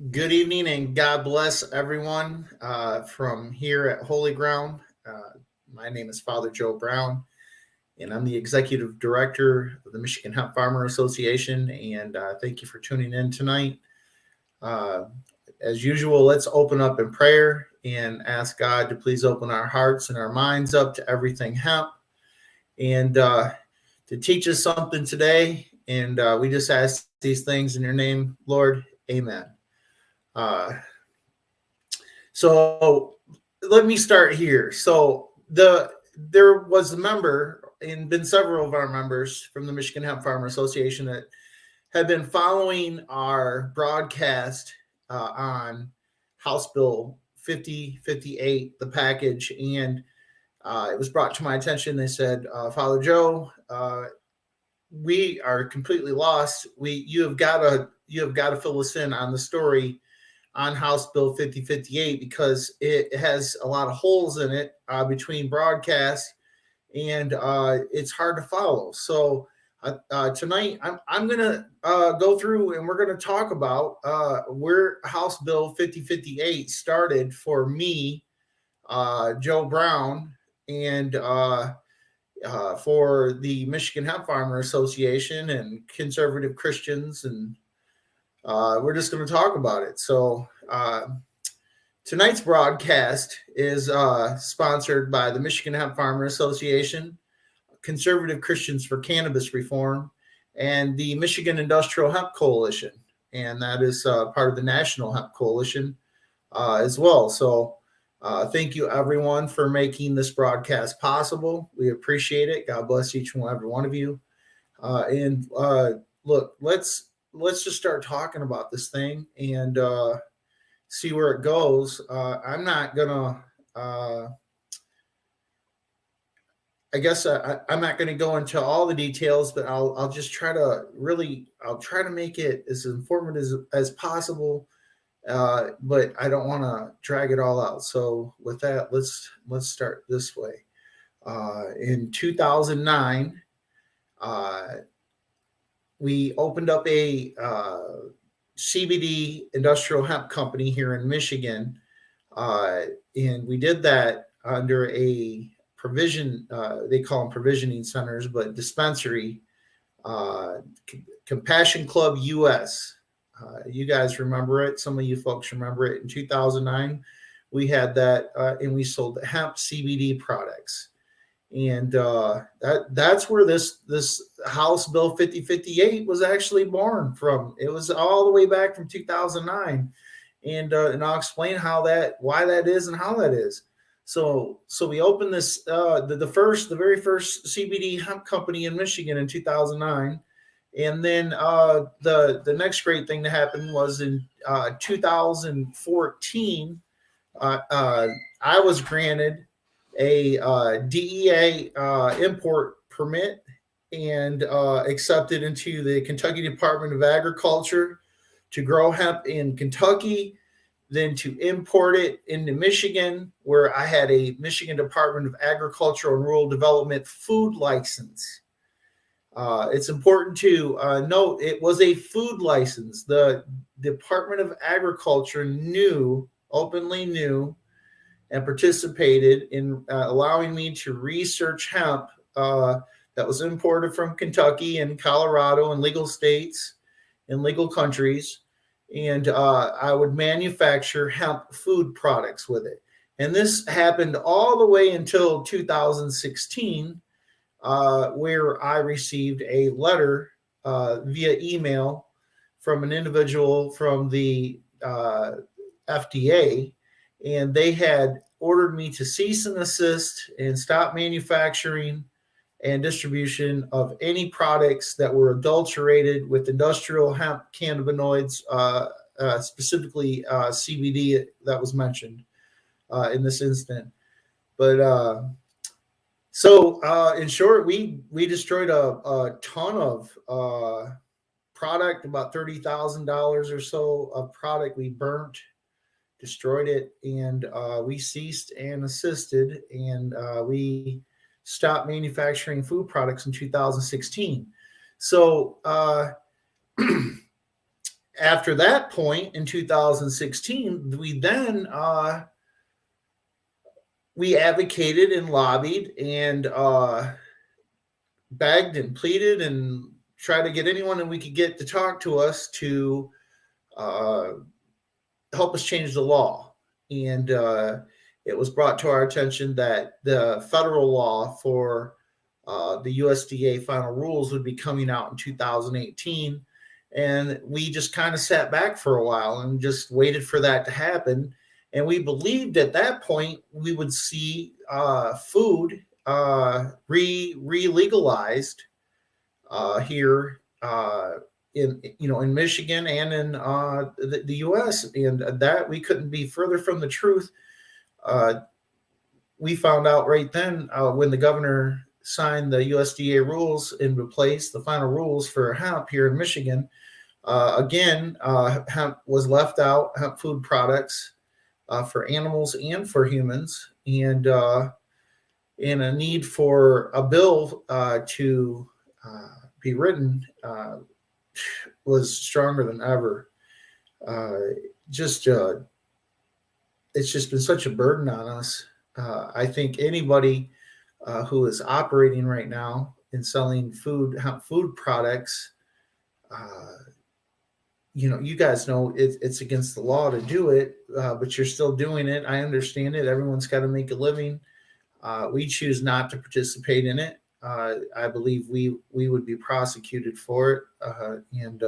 Good evening and God bless everyone from here at Holy Ground. My name is Father Joe Brown, and I'm the Executive Director of the Michigan Hemp Farmer Association. And thank you for tuning in tonight. Uh, as usual, let's open up in prayer and ask God to please open our hearts and our minds up to everything hemp and to teach us something today. And we just ask these things in your name, Lord. Amen. Uh, So let me start here. There was a member, and been several of our members from the Michigan Hemp Farmer Association that have been following our broadcast on House Bill 5058, the package, and it was brought to my attention. They said, Father Joe, we are completely lost. You have got to fill us in on the story on House Bill 5058 because it has a lot of holes in it between broadcasts and it's hard to follow. So tonight I'm going to go through and we're going to talk about where House Bill 5058 started for me, Joe Brown, and for the Michigan Hemp Farmer Association and conservative Christians, and we're just going to talk about it. So tonight's broadcast is sponsored by the Michigan Hemp Farmer Association, Conservative Christians for Cannabis Reform, and the Michigan Industrial Hemp Coalition. And that is part of the National Hemp Coalition as well. So thank you, everyone, for making this broadcast possible. We appreciate it. God bless each and every one of you. Look, let's just start talking about this thing and see where it goes. I'm not gonna. I guess I'm not going to go into all the details, but I'll just try to make it as informative as possible. But I don't want to drag it all out. So with that, let's start this way. In 2009. We opened up a CBD industrial hemp company here in Michigan, and we did that under a provision. They call them provisioning centers, but dispensary. Compassion Club US. You guys remember it. Some of you folks remember it. In 2009, we had that, and we sold hemp CBD products. And that's where this House Bill 5058 was actually born from. It was all the way back from 2009, and I'll explain why that is and how that is. So we opened this the very first CBD hemp company in Michigan in 2009, and then the next great thing that happened was in 2014. I was granted a DEA import permit and accepted into the Kentucky Department of Agriculture to grow hemp in Kentucky, then to import it into Michigan, where I had a Michigan Department of Agriculture and Rural Development food license. It's important to note it was a food license. The Department of Agriculture openly knew and participated in allowing me to research hemp that was imported from Kentucky and Colorado and legal states and legal countries. And I would manufacture hemp food products with it. And this happened all the way until 2016, where I received a letter via email from an individual from the FDA, and they had ordered me to cease and desist and stop manufacturing and distribution of any products that were adulterated with industrial hemp cannabinoids, specifically CBD that was mentioned in this instance. But in short, we destroyed a ton of product, about $30,000 or so of product. We burnt, destroyed it, and we ceased and assisted, and we stopped manufacturing food products in 2016. So after that point in 2016, we advocated and lobbied and begged and pleaded and tried to get anyone that we could get to talk to us to uh, help us change the law. And it was brought to our attention that the federal law for the USDA final rules would be coming out in 2018. And we just kind of sat back for a while and just waited for that to happen. And we believed at that point we would see food re-legalized here in Michigan and in the U.S. And that we couldn't be further from the truth. We found out right then when the governor signed the USDA rules and replaced the final rules for hemp here in Michigan. Hemp was left out, hemp food products for animals and for humans, and a need for a bill to be written was stronger than ever. It's just been such a burden on us. I think anybody who is operating right now and selling hemp food products, you guys know it's against the law to do it, but you're still doing it. I understand it. Everyone's got to make a living. We choose not to participate in it. I believe we would be prosecuted for it, and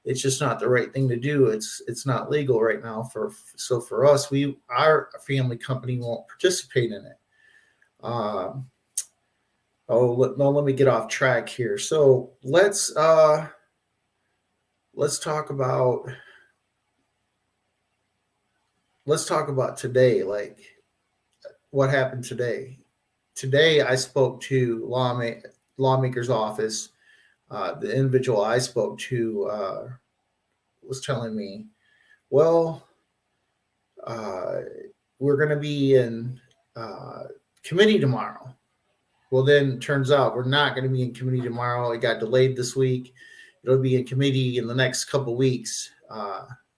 it's just not the right thing to do. It's not legal right now. For us, our family company won't participate in it. Let me get off track here. So let's talk about today, like what happened today. Today, I spoke to lawmaker's office. The individual I spoke to was telling me, well, we're going to be in committee tomorrow. Well, then turns out we're not going to be in committee tomorrow. It got delayed this week. It'll be in committee in the next couple of weeks.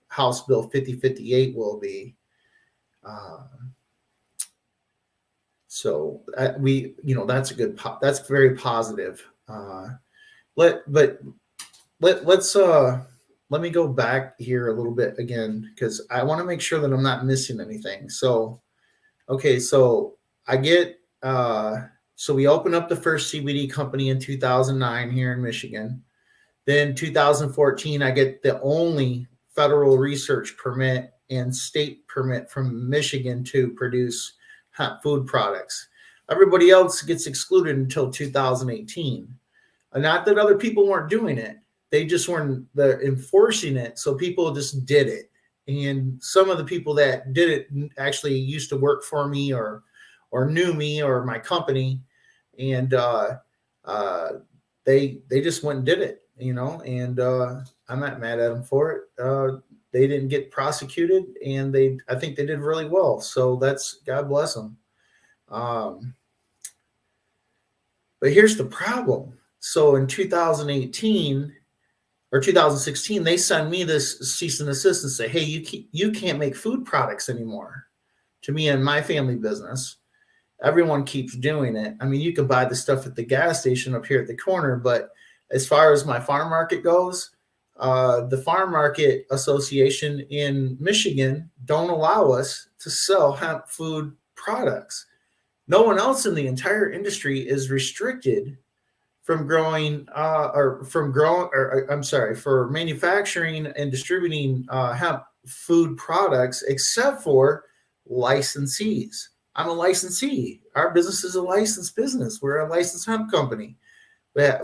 House Bill 5058 will be. So that's that's very positive. Let me go back here a little bit again, because I want to make sure that I'm not missing anything. So, okay, so I get, so we opened up the first CBD company in 2009 here in Michigan. Then 2014, I get the only federal research permit and state permit from Michigan to produce hemp food products. Everybody else gets excluded until 2018. Not that other people weren't doing it. They just weren't enforcing it. So people just did it. And some of the people that did it actually used to work for me or knew me or my company. And they just went and did it, and I'm not mad at them for it. They didn't get prosecuted, and I think they did really well. So that's, God bless them. But here's the problem. So in 2018 or 2016, they send me this cease and desist and say, hey, you can't make food products anymore, to me and my family business. Everyone keeps doing it. I mean, you can buy the stuff at the gas station up here at the corner, but as far as my farm market goes, the Farm Market Association in Michigan don't allow us to sell hemp food products. No one else in the entire industry is restricted from for manufacturing and distributing hemp food products, except for licensees. I'm a licensee. Our business is a licensed business. We're a licensed hemp company.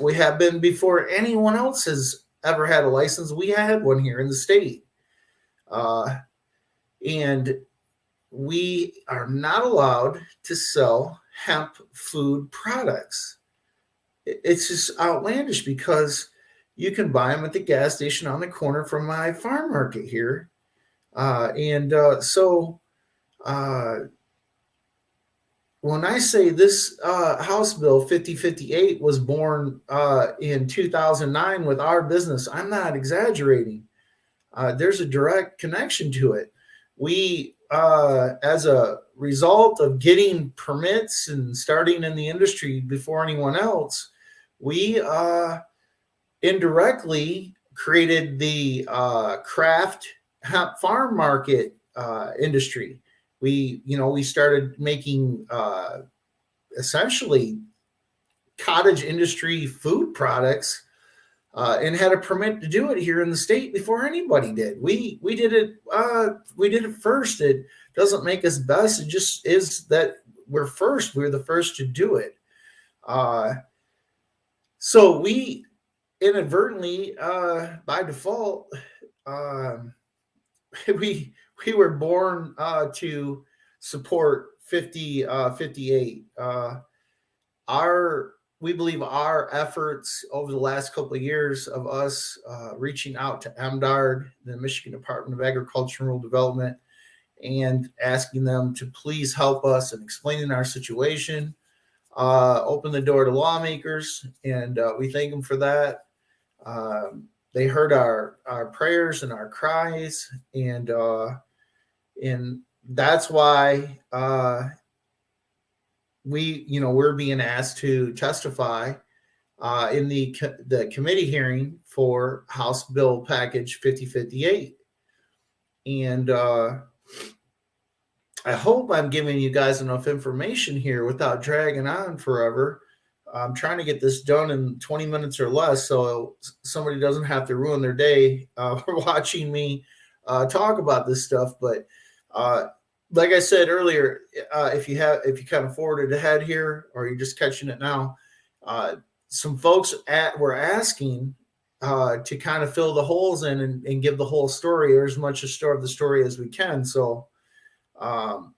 We have been before anyone else has ever had a license. We had one here in the state. And we are not allowed to sell hemp food products. It's just outlandish, because you can buy them at the gas station on the corner from my farm market here. When I say this House Bill 5058 was born in 2009 with our business, I'm not exaggerating. there's a direct connection to it. We, as a result of getting permits and starting in the industry before anyone else, we indirectly created the craft hemp farm market industry. We started making essentially cottage industry food products, and had a permit to do it here in the state before anybody did. We did it. We did it first. It doesn't make us best. It just is that we're first. We're the first to do it. So we inadvertently, by default, we were born to support 58. We believe our efforts over the last couple of years of us reaching out to MDARD, the Michigan Department of Agriculture and Rural Development, and asking them to please help us in explaining our situation, open the door to lawmakers, and we thank them for that. They heard our prayers and our cries, and that's why we're being asked to testify in the committee hearing for House Bill Package 5058. And I hope I'm giving you guys enough information here without dragging on forever. I'm trying to get this done in 20 minutes or less, so somebody doesn't have to ruin their day watching me talk about this stuff. But like I said earlier, if you kind of forwarded ahead here, or you're just catching it now, some folks were asking to kind of fill the holes in and give the whole story, or as much of the story as we can. So that's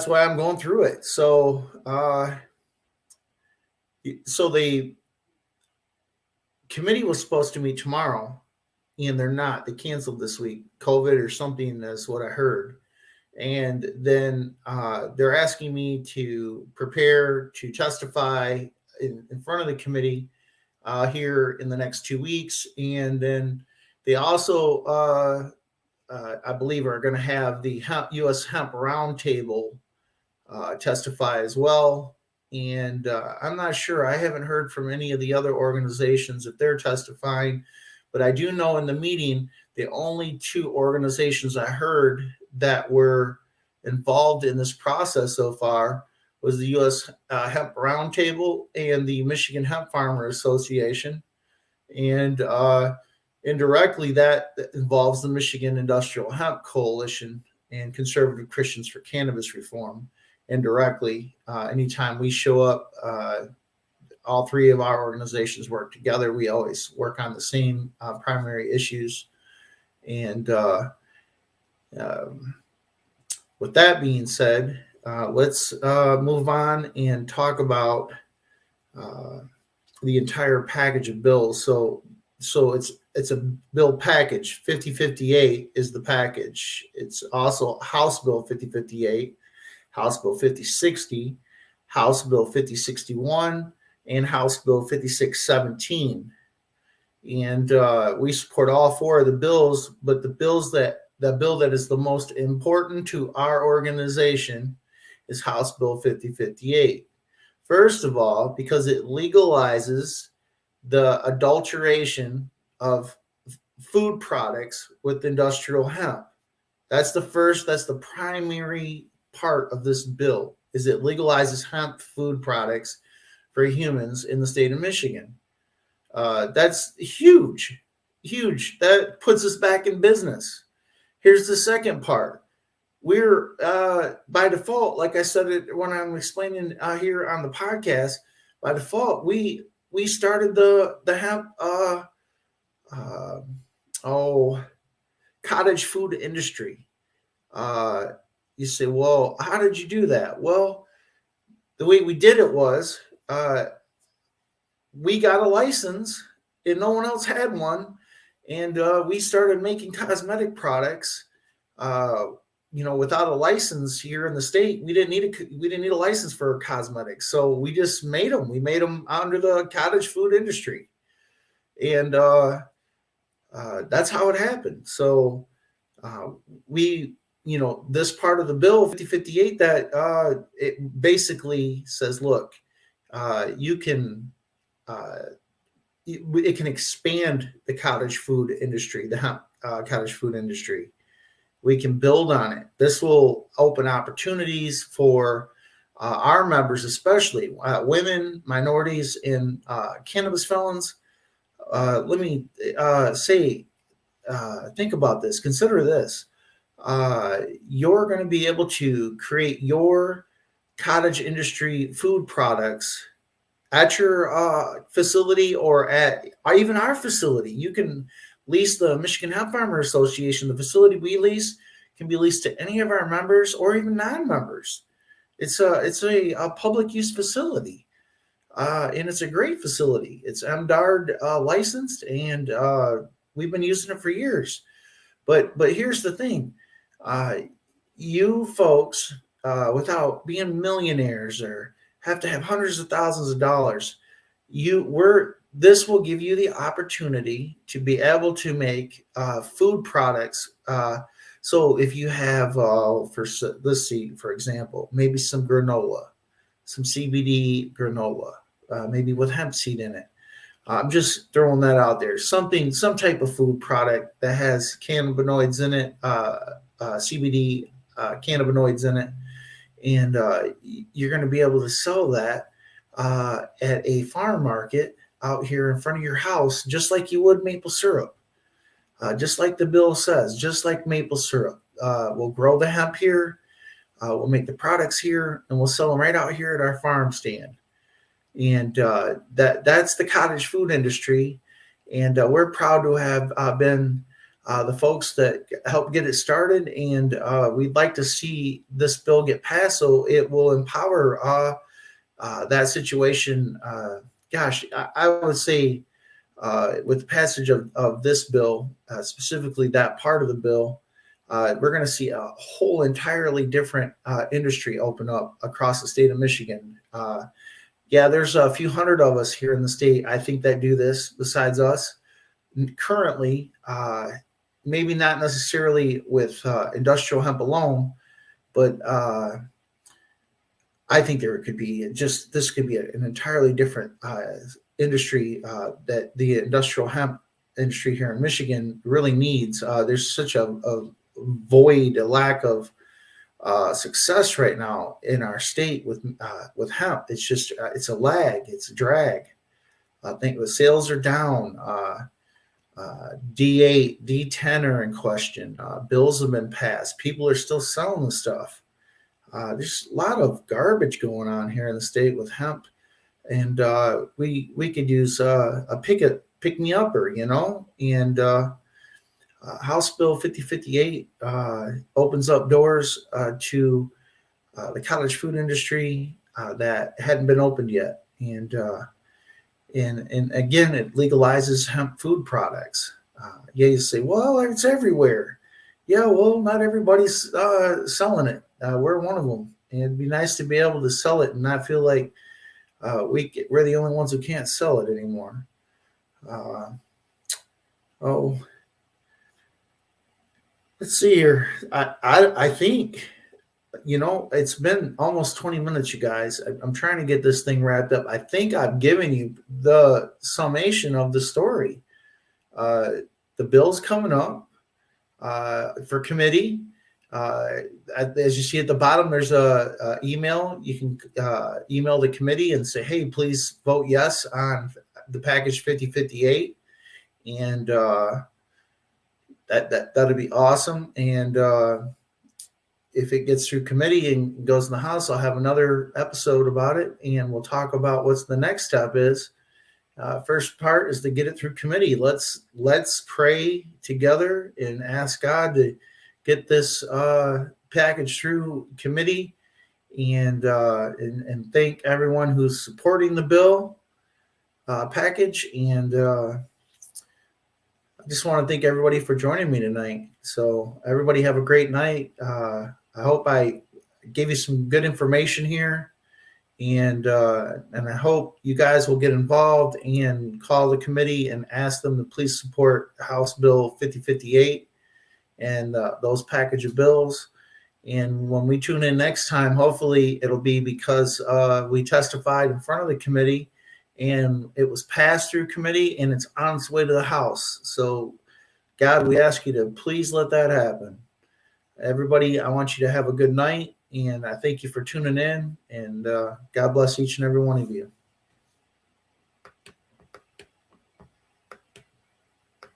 why I'm going through it. So the committee was supposed to meet tomorrow, and they're not. They canceled this week. COVID or something is what I heard. And then they're asking me to prepare to testify in front of the committee here in the next 2 weeks. And then they also, I believe, are going to have the U.S. Hemp Roundtable testify as well. And I'm not sure. I haven't heard from any of the other organizations if they're testifying. But I do know in the meeting, the only two organizations I heard that were involved in this process so far was the U.S. Hemp Roundtable and the Michigan Hemp Farmer Association. And indirectly, that involves the Michigan Industrial Hemp Coalition and Conservative Christians for Cannabis Reform. Indirectly, anytime we show up, all three of our organizations work together. We always work on the same primary issues. And with that being said, let's move on and talk about the entire package of bills. So it's a bill package. 5058 is the package. It's also House Bill 5058, House Bill 5060, House Bill 5061, and House Bill 5617. And we support all four of the bills, but the bill that is the most important to our organization is House Bill 5058. First of all, because it legalizes the adulteration of food products with industrial hemp. That's the primary part of this bill, is it legalizes hemp food products for humans in the state of Michigan. That's huge. That puts us back in business. Here's the second part. We're by default, like I said it when I'm explaining here on the podcast, by default, we started the hemp cottage food industry. You say, well, how did you do that? Well, the way we did it was we got a license and no one else had one. And we started making cosmetic products, without a license here in the state. We didn't need a license for cosmetics. So we just made them. We made them under the cottage food industry. And That's how it happened. So we, this part of the bill 5058 that it basically says, look, you can it can expand the cottage food industry, the hemp cottage food industry. We can build on it. This will open opportunities for our members, especially women, minorities, and cannabis felons. Let me say, think about this. Consider this. You're going to be able to create your cottage industry food products at your facility or at even our facility. You can lease the Michigan Hemp Farmer Association. The facility we lease can be leased to any of our members or even non-members. It's a public use facility, and it's a great facility. It's MDARD licensed, and we've been using it for years. But here's the thing, you folks, without being millionaires or have to have hundreds of thousands of dollars, this will give you the opportunity to be able to make food products. So if you have, let's see, for example, maybe some granola, some CBD granola, maybe with hemp seed in it. I'm just throwing that out there. Some type of food product that has cannabinoids in it, CBD cannabinoids in it, and you're going to be able to sell that at a farm market out here in front of your house, just like you would maple syrup, just like the bill says, just like maple syrup. We'll grow the hemp here, we'll make the products here, and we'll sell them right out here at our farm stand. And that's the cottage food industry, and we're proud to have been the folks that helped get it started, and we'd like to see this bill get passed so it will empower that situation. I would say with the passage of this bill, specifically that part of the bill, we're going to see a whole entirely different industry open up across the state of Michigan. There's a few hundred of us here in the state, I think, that do this besides us currently. Maybe not necessarily with industrial hemp alone, but I think this could be an entirely different industry that the industrial hemp industry here in Michigan really needs. There's such a void, a lack of success right now in our state with hemp. It's a lag, it's a drag. I think the sales are down. D8, D10 are in question. Bills have been passed. People are still selling the stuff. There's a lot of garbage going on here in the state with hemp, and we could use a pick me upper, and House Bill 5058 opens up doors to the cottage food industry that hadn't been opened yet, and again, it legalizes hemp food products. You say, well, it's everywhere. Yeah, well, not everybody's selling it. We're one of them, and it'd be nice to be able to sell it and not feel like we're the only ones who can't sell it anymore. Let's see here. I think, it's been almost 20 minutes, you guys. I'm trying to get this thing wrapped up. I think I've given you the summation of the story. The bill's coming up for committee. As you see at the bottom, there's a email. You can email the committee and say, hey, please vote yes on the package 5058. And that'd be awesome. And if it gets through committee and goes in the House, I'll have another episode about it, and we'll talk about what's the next step is. First part is to get it through committee. Let's pray together and ask God to get this package through committee, and thank everyone who's supporting the bill package. And I just want to thank everybody for joining me tonight. So everybody have a great night. I hope I gave you some good information here, And I hope you guys will get involved and call the committee and ask them to please support House Bill 5058 and those package of bills. And when we tune in next time, hopefully it'll be because we testified in front of the committee and it was passed through committee and it's on its way to the House. So, God, we ask you to please let that happen. Everybody, I want you to have a good night, and I thank you for tuning in, and God bless each and every one of you.